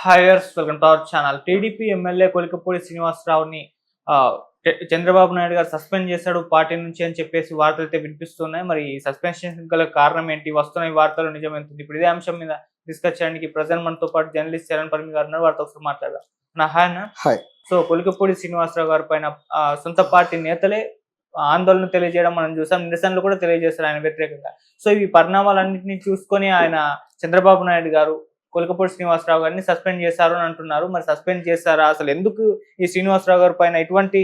హైయర్స్ welcome to our channel. TDP MLA Kolikapudi శ్రీనివాసరావుని Chandrababu Naidu garu suspend చేశాడు party నుంచి అని చెప్పేసి వార్తలైతే వినిపిస్తున్నాయి. మరి ఈ సస్పెన్షన్ గల కారణం ఏంటి? వస్తున్న ఈ వార్తలు నిజమేంటుంది? ఇప్పుడు ఇదే అంశం మీద డిస్కస్ చేయడానికి ప్రజెంట్ మనతో పాటు జర్నలిస్ట్ చరణ్ పరమి గారు ఉన్నారు. వారితో ఒకసారి మాట్లాడదాం. హాయ్ అన్న. హాయ్. సో కొలికపూడి శ్రీనివాసరావు గారి పైన సొంత పార్టీ నేతలే ఆందోళన తెలియజేయడం మనం చూసాం. నిరసనలు కూడా తెలియజేస్తారు ఆయన వ్యతిరేకంగా. సో ఈ పరిణామాలన్నింటినీ చూసుకొని ఆయన చంద్రబాబు నాయుడు గారు కొలికపూడి శ్రీనివాసరావు గారిని సస్పెండ్ చేశారు అని అంటున్నారు. మరి సస్పెండ్ చేశారా? అసలు ఎందుకు ఈ శ్రీనివాసరావు గారి పైన ఇటువంటి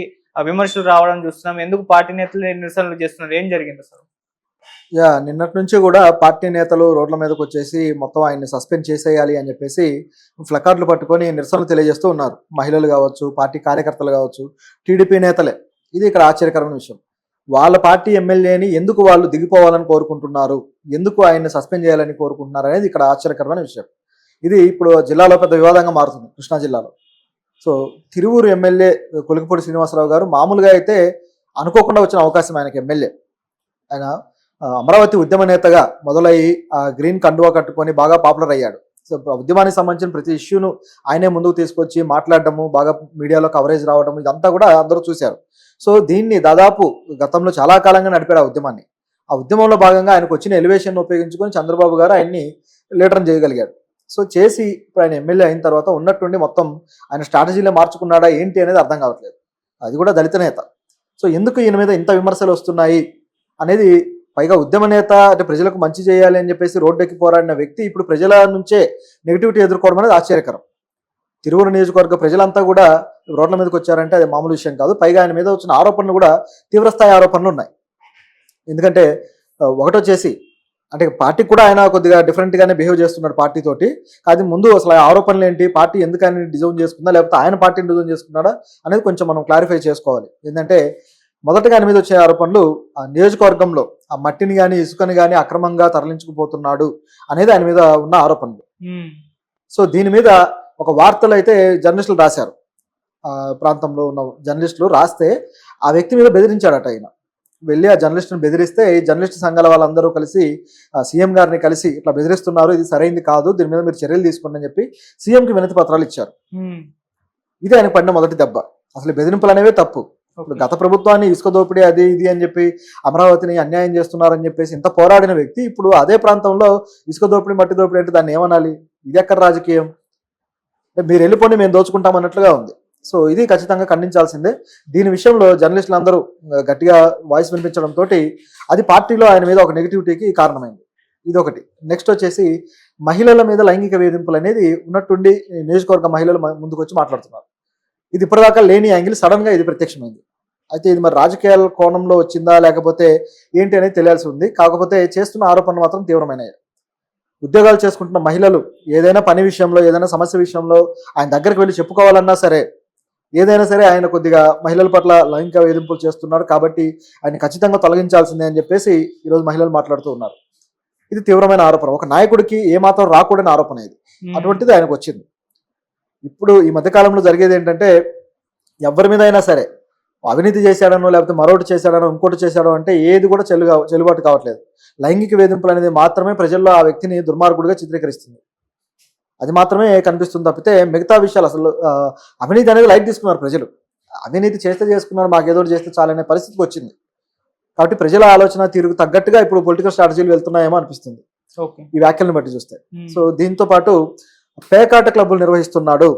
విమర్శలు రావడం చూస్తున్నాం? ఎందుకు పార్టీ నేతలు నిరసనలు చేస్తున్నారు? ఏం జరిగింది అసలు? నిన్నటి నుంచి కూడా పార్టీ నేతలు రోడ్ల మీదకి వచ్చేసి మొత్తం ఆయన్ని సస్పెండ్ చేసేయాలి అని చెప్పేసి ఫ్లకార్డులు పట్టుకొని నిరసనలు తెలియజేస్తూ ఉన్నారు. మహిళలు కావచ్చు, పార్టీ కార్యకర్తలు కావచ్చు, టీడీపీ నేతలే. ఇది ఇక్కడ ఆశ్చర్యకరమైన విషయం. వాళ్ళ పార్టీ ఎమ్మెల్యేని ఎందుకు వాళ్ళు దిగిపోవాలని కోరుకుంటున్నారు, ఎందుకు ఆయన్ని సస్పెండ్ చేయాలని కోరుకుంటున్నారు అనేది ఇక్కడ ఆశ్చర్యకరమైన విషయం. ఇది ఇప్పుడు జిల్లాలో పెద్ద వివాదంగా మారుతుంది, కృష్ణా జిల్లాలో. సో తిరువూరు ఎమ్మెల్యే కొలికపూడి శ్రీనివాసరావు గారు మామూలుగా అయితే అనుకోకుండా వచ్చిన అవకాశం ఆయనకి. ఎమ్మెల్యే ఆయన అమరావతి ఉద్యమ నేతగా మొదలయ్యి గ్రీన్ కండువా కట్టుకొని బాగా పాపులర్ అయ్యాడు. సో ఉద్యమానికి సంబంధించిన ప్రతి ఇష్యూను ఆయనే ముందుకు తీసుకొచ్చి మాట్లాడటము, బాగా మీడియాలో కవరేజ్ రావడం, ఇదంతా కూడా అందరూ చూశారు. సో దీన్ని దాదాపు గతంలో చాలా కాలంగా నడిపాడు ఆ ఉద్యమాన్ని. ఆ ఉద్యమంలో భాగంగా ఆయనకు వచ్చిన ఎలివేషన్ ఉపయోగించుకొని చంద్రబాబు గారు ఆయన్ని లీడర్ చేయగలిగాడు. సో చేసి ఇప్పుడు ఆయన ఎమ్మెల్యే అయిన తర్వాత ఉన్నట్టుండి మొత్తం ఆయన స్ట్రాటజీలో మార్చుకున్నాడా ఏంటి అనేది అర్థం కావట్లేదు. అది కూడా దళిత నేత. సో ఎందుకు ఈయన మీద ఇంత విమర్శలు వస్తున్నాయి అనేది, పైగా ఉద్యమ నేత అంటే ప్రజలకు మంచి చేయాలి అని చెప్పేసి రోడ్డెక్కి పోరాడిన వ్యక్తి ఇప్పుడు ప్రజల నుంచే నెగిటివిటీ ఎదుర్కోవడం అనేది ఆశ్చర్యకరం. తిరువూరు నియోజకవర్గ ప్రజలంతా కూడా రోడ్ల మీదకి వచ్చారంటే అది మామూలు విషయం కాదు. పైగా ఆయన మీద వచ్చిన ఆరోపణలు కూడా తీవ్రస్థాయి ఆరోపణలు ఉన్నాయి. ఎందుకంటే ఒకటొచ్చేసి అంటే పార్టీకి కూడా ఆయన కొద్దిగా డిఫరెంట్గానే బిహేవ్ చేస్తున్నాడు పార్టీతోటి. అది ముందు అసలు ఆరోపణలు ఏంటి, పార్టీ ఎందుకు ఆయన డిజైన్ చేసుకుందా, లేకపోతే ఆయన పార్టీని డిజైన్ చేసుకున్నాడా అనేది కొంచెం మనం క్లారిఫై చేసుకోవాలి. ఏంటంటే మొదటగా ఆయన మీద వచ్చే ఆరోపణలు ఆ నియోజకవర్గంలో ఆ మట్టిని కానీ ఇసుకని కానీ అక్రమంగా తరలించుకుపోతున్నాడు అనేది ఆయన మీద ఉన్న ఆరోపణలు. సో దీని మీద ఒక వార్తలు అయితే జర్నలిస్టులు రాశారు. ఆ ప్రాంతంలో ఉన్న జర్నలిస్టులు రాస్తే ఆ వ్యక్తి మీద బెదిరించాడట ఆయన. వెళ్ళి ఆ జర్నలిస్ట్ని బెదిరిస్తే ఈ జర్నలిస్ట్ సంఘాల వాళ్ళందరూ కలిసి సీఎం గారిని కలిసి ఇట్లా బెదిరిస్తున్నారు, ఇది సరైంది కాదు, దీని మీద మీరు చర్యలు తీసుకోండి అని చెప్పి సీఎంకి వినతి పత్రాలు ఇచ్చారు. ఇది ఆయనకు పడిన మొదటి దెబ్బ. అసలు బెదిరింపులు అనేవే తప్పు. ఇప్పుడు గత ప్రభుత్వాన్ని ఇసుక దోపిడీ అది ఇది అని చెప్పి అమరావతిని అన్యాయం చేస్తున్నారని చెప్పేసి ఇంత పోరాడిన వ్యక్తి ఇప్పుడు అదే ప్రాంతంలో ఇసుక దోపిడీ మట్టి దోపిడీ అంటే దాన్ని ఏమనాలి? ఇది ఎక్కడ రాజకీయం? మీరు వెళ్ళిపోయి మేము దోచుకుంటాం అన్నట్లుగా ఉంది. సో ఇది ఖచ్చితంగా ఖండించాల్సిందే. దీని విషయంలో జర్నలిస్టులు అందరూ గట్టిగా వాయిస్ వినిపించడంతో అది పార్టీలో ఆయన మీద ఒక నెగిటివిటీకి కారణమైంది. ఇదొకటి. నెక్స్ట్ వచ్చేసి మహిళల మీద లైంగిక వేధింపులు అనేది ఉన్నట్టుండి నియోజకవర్గ మహిళలు ముందుకు వచ్చి మాట్లాడుతున్నారు. ఇది ఇప్పటిదాకా లేని యాంగిల్ సడన్గా ఇది ప్రత్యక్షమైంది. అయితే ఇది మరి రాజకీయాల కోణంలో వచ్చిందా లేకపోతే ఏంటి అనేది తెలియాల్సి ఉంది. కాకపోతే చేస్తున్న ఆరోపణలు మాత్రం తీవ్రమైనవి. ఉద్యోగాలు చేసుకుంటున్న మహిళలు ఏదైనా పని విషయంలో, ఏదైనా సమస్య విషయంలో ఆయన దగ్గరికి వెళ్ళి చెప్పుకోవాలన్నా సరే, ఏదైనా సరే ఆయన కొద్దిగా మహిళల పట్ల లైంగిక వేధింపులు చేస్తున్నారు కాబట్టి ఆయన ఖచ్చితంగా తొలగించాల్సిందే అని చెప్పేసి ఈరోజు మహిళలు మాట్లాడుతూ ఉన్నారు. ఇది తీవ్రమైన ఆరోపణ. ఒక నాయకుడికి ఏమాత్రం రాకూడని ఆరోపణ ఇది. అటువంటిది ఆయనకు వచ్చింది. ఇప్పుడు ఈ మధ్యకాలంలో జరిగేది ఏంటంటే ఎవరి మీద అయినా సరే అవినీతి చేశాడనో లేకపోతే మరొకటి చేశాడనో ఇంకోటి చేశాడో అంటే ఏది కూడా చెల్లుబాటు కావట్లేదు. లైంగిక వేధింపులు అనేది మాత్రమే ప్రజల్లో ఆ వ్యక్తిని దుర్మార్గుడిగా చిత్రీకరిస్తుంది. అది మాత్రమే కనిపిస్తుంది తప్పితే మిగతా విషయాలు అసలు అవినీతి అనేది లైట్ తీసుకున్నారు ప్రజలు. అవినీతి చేస్తే చేసుకున్నారు, మాకేదో చేస్తే చాలనే పరిస్థితికి వచ్చింది. కాబట్టి ప్రజల ఆలోచన తీరుకు తగ్గట్టుగా ఇప్పుడు పొలిటికల్ స్ట్రాటజీలు వెళ్తున్నాయేమో అనిపిస్తుంది ఈ వ్యాఖ్యలను బట్టి చూస్తే. సో దీంతో పాటు పేకాట క్లబ్బులు నిర్వహిస్తున్నాడు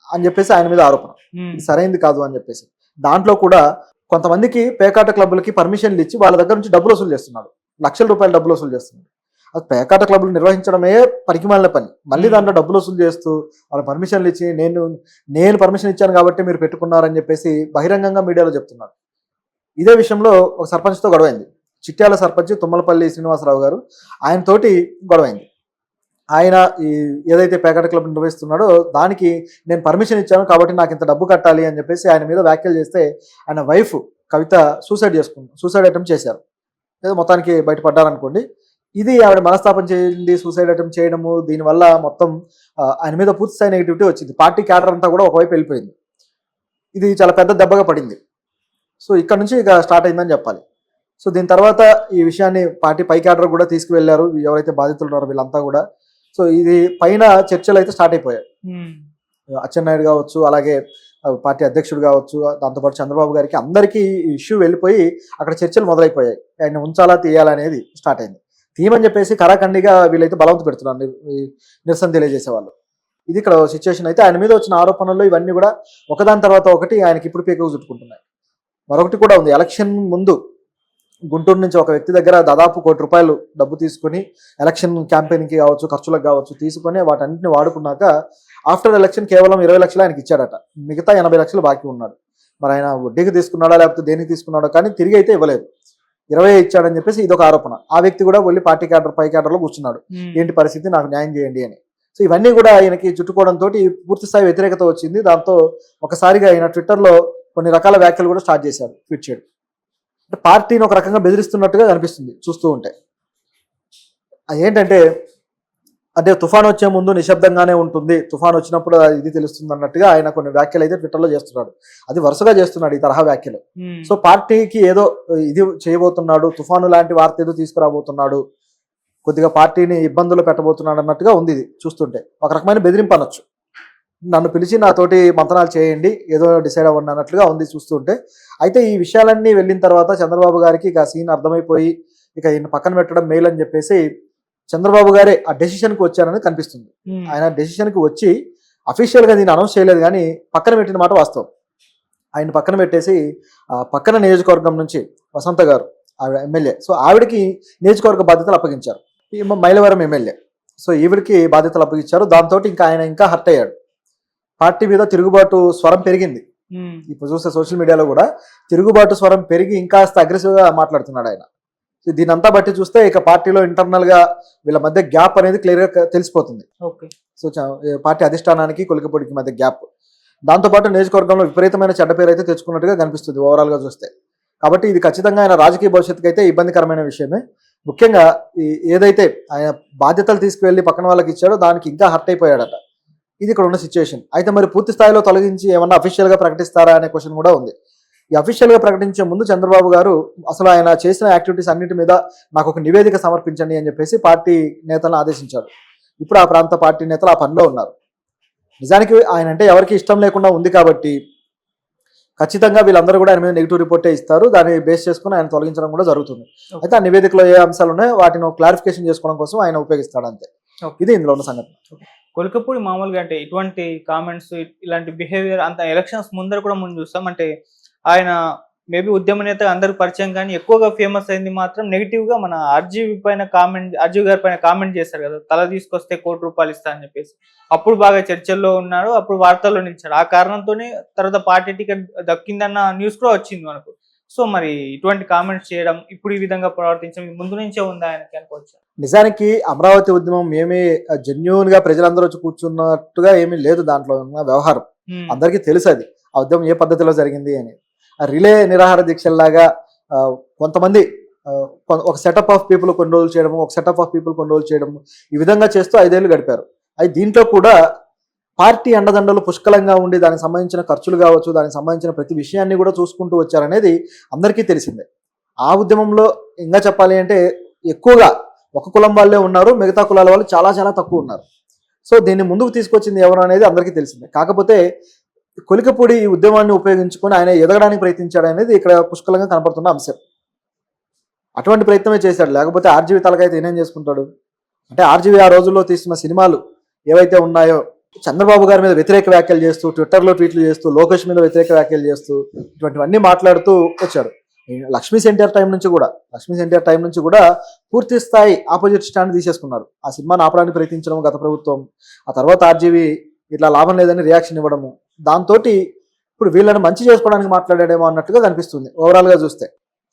అని చెప్పేసి ఆయన మీద ఆరోపణ. ఇది సరైంది కాదు అని చెప్పేసి దాంట్లో కూడా కొంతమందికి పేకాట క్లబ్బులకి పర్మిషన్లు ఇచ్చి వాళ్ళ దగ్గర నుంచి డబ్బులు వసూలు చేస్తున్నాడు. లక్షల రూపాయల డబ్బులు వసూలు చేస్తున్నాడు. అది పేకాట క్లబ్బులు నిర్వహించడమే పనికిమాలిన పని. మళ్ళీ దాంట్లో డబ్బులు వసూలు చేస్తూ వాళ్ళ పర్మిషన్లు ఇచ్చి నేను పర్మిషన్ ఇచ్చాను కాబట్టి మీరు పెట్టుకున్నారని చెప్పేసి బహిరంగంగా మీడియాలో చెప్తున్నారు. ఇదే విషయంలో ఒక సర్పంచ్తో గొడవైంది. చిట్యాల సర్పంచ్ తుమ్మలపల్లి శ్రీనివాసరావు గారు, ఆయనతోటి గొడవైంది. ఆయన ఏదైతే పేకాట క్లబ్ నిర్వహిస్తున్నాడో దానికి నేను పర్మిషన్ ఇచ్చాను కాబట్టి నాకు ఇంత డబ్బు కట్టాలి అని చెప్పేసి ఆయన మీద వ్యాఖ్యలు చేస్తే ఆయన వైఫ్ కవిత సూసైడ్ అటెంప్ట్ చేశారు. ఏదో మొత్తానికి బయటపడ్డారనుకోండి. ఇది ఆవిడ మనస్తాపం చేయండి, సూసైడ్ అటెంప్ట్ చేయడము. దీనివల్ల మొత్తం ఆయన మీద పూర్తి స్థాయి నెగిటివిటీ వచ్చింది. పార్టీ క్యాడర్ అంతా కూడా ఒకవైపు వెళ్ళిపోయింది. ఇది చాలా పెద్ద దెబ్బగా పడింది. సో ఇక్కడ నుంచి ఇక స్టార్ట్ అయిందని చెప్పాలి. సో దీని తర్వాత ఈ విషయాన్ని పార్టీ పై క్యాడర్ కూడా తీసుకువెళ్లారు, ఎవరైతే బాధితులు ఉన్నారో వీళ్ళంతా కూడా. సో ఇది పైన చర్చలు అయితే స్టార్ట్ అయిపోయాయి. అచ్చెన్నాయుడు కావచ్చు, అలాగే పార్టీ అధ్యక్షుడు కావచ్చు, దాంతోపాటు చంద్రబాబు గారికి అందరికీ ఈ ఇష్యూ వెళ్ళిపోయి అక్కడ చర్చలు మొదలైపోయాయి. ఆయన ఉంచాలా తీయాలా అనేది స్టార్ట్ అయింది. తీయమని చెప్పేసి కరాఖండిగా వీళ్ళైతే బలవంత పెడుతున్నారు నిరసన తెలియజేసే వాళ్ళు. ఇది ఇక్కడ సిచ్యువేషన్. అయితే ఆయన మీద వచ్చిన ఆరోపణల్లో ఇవన్నీ కూడా ఒకదాని తర్వాత ఒకటి ఆయనకి ఇప్పుడు పీకకు చుట్టుకుంటున్నాయి. మరొకటి కూడా ఉంది. ఎలక్షన్ ముందు గుంటూరు నుంచి ఒక వ్యక్తి దగ్గర దాదాపు ₹1 కోటి డబ్బు తీసుకుని ఎలక్షన్ క్యాంపెయిన్కి కావచ్చు, ఖర్చులకు కావచ్చు తీసుకొని వాటన్నింటిని వాడుకున్నాక ఆఫ్టర్ ఎలక్షన్ కేవలం 20 లక్షలు ఆయనకి ఇచ్చాడట. మిగతా 80 లక్షలు బాకీ ఉన్నాడు. మరి ఆయన వడ్డీకి తీసుకున్నాడా లేకపోతే దేనికి తీసుకున్నాడో కానీ తిరిగి అయితే ఇవ్వలేదు. 20 ఇచ్చాడని చెప్పేసి ఇదొక ఆరోపణ. ఆ వ్యక్తి కూడా వెళ్ళి పార్టీ క్యాడర్ పై క్యాడర్లో కూర్చున్నాడు. ఏంటి పరిస్థితి, నాకు న్యాయం చేయండి అని. సో ఇవన్నీ కూడా ఆయనకి చుట్టుకోవడంతో పూర్తి స్థాయి వ్యతిరేకత వచ్చింది. దాంతో ఒకసారిగా ఆయన ట్విట్టర్లో కొన్ని రకాల వ్యాఖ్యలు కూడా స్టార్ట్ చేశారు, ట్వీట్ చేయడం. అంటే పార్టీని ఒక రకంగా బెదిరిస్తున్నట్టుగా కనిపిస్తుంది చూస్తూ ఉంటే. అదేంటంటే అంటే తుఫాన్ వచ్చే ముందు నిశ్శబ్దంగానే ఉంటుంది, తుఫాన్ వచ్చినప్పుడు ఇది తెలుస్తుంది అన్నట్టుగా ఆయన కొన్ని వ్యాఖ్యలు అయితే ట్విట్టర్లో చేస్తున్నాడు. అది వరుసగా చేస్తున్నాడు ఈ తరహా వ్యాఖ్యలు. సో పార్టీకి ఏదో ఇది చేయబోతున్నాడు, తుఫాను లాంటి వార్త ఏదో తీసుకురాబోతున్నాడు, కొద్దిగా పార్టీని ఇబ్బందులు పెట్టబోతున్నాడు అన్నట్టుగా ఉంది ఇది చూస్తుంటే. ఒక రకమైన బెదిరింపు అనొచ్చు. నన్ను పిలిచి నాతోటి మంతనాలు చేయండి, ఏదో డిసైడ్ అవ్వండి అన్నట్లుగా ఉంది చూస్తుంటే. అయితే ఈ విషయాలన్నీ వెళ్ళిన తర్వాత చంద్రబాబు గారికి ఇక సీన్ అర్థమైపోయి ఇక ఈయన పక్కన పెట్టడం మేలు అని చెప్పేసి చంద్రబాబు గారే ఆ డెసిషన్కి వచ్చారని కనిపిస్తుంది. ఆయన డెసిషన్కి వచ్చి అఫీషియల్గా దీన్ని అనౌన్స్ చేయలేదు కానీ పక్కన పెట్టిన మాట వాస్తవం. ఆయన పక్కన పెట్టేసి పక్కన నియోజకవర్గం నుంచి వసంత గారు, ఆవిడ ఎమ్మెల్యే, సో ఆవిడకి నియోజకవర్గ బాధ్యతలు అప్పగించారు. ఈ మైలవరం ఎమ్మెల్యే, సో ఈవిడికి బాధ్యతలు అప్పగించారు. దాంతో ఇంకా ఆయన ఇంకా హర్ట్ అయ్యాడు. పార్టీ మీద తిరుగుబాటు స్వరం పెరిగింది. ఇప్పుడు చూస్తే సోషల్ మీడియాలో కూడా తిరుగుబాటు స్వరం పెరిగి ఇంకాస్త అగ్రెసివ్గా మాట్లాడుతున్నాడు ఆయన. దీని అంతా బట్టి చూస్తే ఇక పార్టీలో ఇంటర్నల్ గా వీళ్ళ మధ్య గ్యాప్ అనేది క్లియర్ గా తెలిసిపోతుంది. సో పార్టీ అధిష్టానానికి కొలికపూడికి మధ్య గ్యాప్. దాంతోపాటు నియోజకవర్గంలో విపరీతమైన చెడ్డ పేరు అయితే తెచ్చుకున్నట్టుగా కనిపిస్తుంది ఓవరాల్ గా చూస్తే. కాబట్టి ఇది ఖచ్చితంగా ఆయన రాజకీయ భవిష్యత్తుకి అయితే ఇబ్బందికరమైన విషయమే. ముఖ్యంగా ఏదైతే ఆయన బాధ్యతలు తీసుకువెళ్ళి పక్కన వాళ్ళకి ఇచ్చాడో దానికి ఇంకా హర్ట్ అయిపోయాడట. ఇది ఇక్కడ ఉన్న సిచ్యువేషన్. అయితే మరి పూర్తి స్థాయిలో తొలగించి ఏమన్నా అఫీషియల్ గా ప్రకటిస్తారా అనే క్వశ్చన్ కూడా ఉంది. ఈ అఫీషియల్ గా ప్రకటించే ముందు చంద్రబాబు గారు అసలు ఆయన చేసిన యాక్టివిటీస్ అన్నిటి మీద నాకు ఒక నివేదిక సమర్పించండి అని చెప్పేసి పార్టీ నేతలను ఆదేశించారు. ఇప్పుడు ఆ ప్రాంత పార్టీ నేతలు ఆ పనిలో ఉన్నారు. నిజానికి ఆయన అంటే ఎవరికి ఇష్టం లేకుండా ఉంది కాబట్టి ఖచ్చితంగా వీళ్ళందరూ కూడా ఆయన మీద నెగిటివ్ రిపోర్టే ఇస్తారు. దాన్ని బేస్ చేసుకుని ఆయన తొలగించడం కూడా జరుగుతుంది. అయితే ఆ నివేదికలో ఏ అంశాలు ఉన్నాయో వాటిని క్లారిఫికేషన్ చేసుకోవడం కోసం ఆయన ఉపయోగిస్తాడు అంతే. ఇది ఇందులో ఉన్న సంగతి. కొలికపూడి మామూలుగా అంటే ఇటువంటి కామెంట్స్, ఇలాంటి బిహేవియర్ అంత ఎలక్షన్స్ ముందర కూడా మనం చూస్తాం. అంటే ఆయన మేబీ ఉద్యమ నేత అందరికి పరిచయం కానీ ఎక్కువగా ఫేమస్ అయింది మాత్రం నెగిటివ్ గా మన ఆర్జీవి గారి పైన కామెంట్ చేశారు కదా, తల తీసుకొస్తే ₹1 ఇస్తా అని చెప్పేసి. అప్పుడు బాగా చర్చల్లో ఉన్నాడు, అప్పుడు వార్తల్లో నిలిచాడు. ఆ కారణంతోనే తర్వాత పార్టీ టికెట్ దక్కిందన్న న్యూస్ కూడా వచ్చింది మనకు. సో మరి ఇటువంటి కామెంట్స్ చేయడం, ఇప్పుడు ఈ విధంగా ప్రవర్తించడం ముందు నుంచే ఉందా ఆయనకి అనుకోవచ్చు? నిజానికి అమరావతి ఉద్యమం ఏమీ జెన్యూన్ గా ప్రజలందరూ వచ్చి కూర్చున్నట్టుగా ఏమీ లేదు. దాంట్లో ఉన్న వ్యవహారం అందరికీ తెలుసు. అది ఆ ఉద్యమం ఏ పద్ధతిలో జరిగింది అని. రిలే నిరాహార దీక్షల్లాగా కొంతమంది ఒక సెటప్ ఆఫ్ పీపుల్ కొన్ని రోజులు చేయడము, ఒక సెటప్ ఆఫ్ పీపుల్ కొన్ని రోజులు చేయడము, ఈ విధంగా చేస్తూ 5 ఏళ్ళు గడిపారు. అయితే దీంట్లో కూడా పార్టీ అండదండలు పుష్కలంగా ఉండి దానికి సంబంధించిన ఖర్చులు కావచ్చు, దానికి సంబంధించిన ప్రతి విషయాన్ని కూడా చూసుకుంటూ వచ్చారనేది అందరికీ తెలిసిందే. ఆ ఉద్యమంలో ఇంకా చెప్పాలి అంటే ఎక్కువగా ఒక కులం వాళ్ళే ఉన్నారు, మిగతా కులాల వాళ్ళు చాలా చాలా తక్కువ ఉన్నారు. సో దీన్ని ముందుకు తీసుకొచ్చింది ఎవరు అనేది అందరికీ తెలిసిందే. కాకపోతే కొలికపూడి ఈ ఉద్యమాన్ని ఉపయోగించుకొని ఆయన ఎదగడానికి ప్రయత్నించాడు అనేది ఇక్కడ పుష్కలంగా కనపడుతున్న అంశం. అటువంటి ప్రయత్నమే చేశాడు. లేకపోతే ఆర్జీవి తలకైతే ఏనేం చేసుకుంటాడు? అంటే ఆర్జీవి ఆ రోజుల్లో తీస్తున్న సినిమాలు ఏవైతే ఉన్నాయో, చంద్రబాబు గారి మీద వ్యతిరేక వ్యాఖ్యలు చేస్తూ, ట్విట్టర్లో ట్వీట్లు చేస్తూ, లోకేష్ మీద వ్యతిరేక వ్యాఖ్యలు చేస్తూ ఇటువంటివన్నీ మాట్లాడుతూ వచ్చాడు. లక్ష్మీ ఎన్టీఆర్ టైం నుంచి కూడా పూర్తి స్థాయి ఆపోజిట్ స్టాండ్ తీసేసుకున్నారు. ఆ సినిమాని ఆపడానికి ప్రయత్నించడం గత ప్రభుత్వం, ఆ తర్వాత ఆర్జీవి ఇట్లా లాభం లేదని రియాక్షన్ ఇవ్వడము, దాంతో ఇప్పుడు వీళ్ళని మంచి చేసుకోవడానికి మాట్లాడాడేమో అన్నట్టుగా కనిపిస్తుంది ఓవరాల్ గా చూస్తే.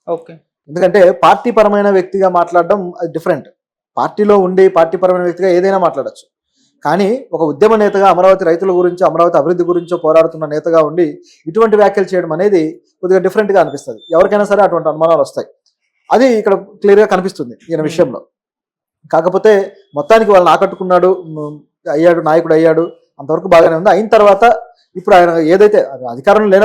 ఓకే, ఎందుకంటే పార్టీ పరమైన వ్యక్తిగా మాట్లాడడం డిఫరెంట్. పార్టీలో ఉండి పార్టీ పరమైన వ్యక్తిగా ఏదైనా మాట్లాడచ్చు. కానీ ఒక ఉద్యమ నేతగా అమరావతి రైతుల గురించో, అమరావతి అభివృద్ధి గురించో పోరాడుతున్న నేతగా ఉండి ఇటువంటి వ్యాఖ్యలు చేయడం అనేది కొద్దిగా డిఫరెంట్గా అనిపిస్తుంది. ఎవరికైనా సరే అటువంటి అనుమానాలు వస్తాయి. అది ఇక్కడ క్లియర్గా కనిపిస్తుంది ఈయన విషయంలో. కాకపోతే మొత్తానికి వాళ్ళని ఆకట్టుకున్నాడు, నాయకుడు అయ్యాడు, అంతవరకు బాగానే ఉంది. అయిన తర్వాత ఇప్పుడు ఆయన ఏదైతే అధికారంలో లేనప్పుడు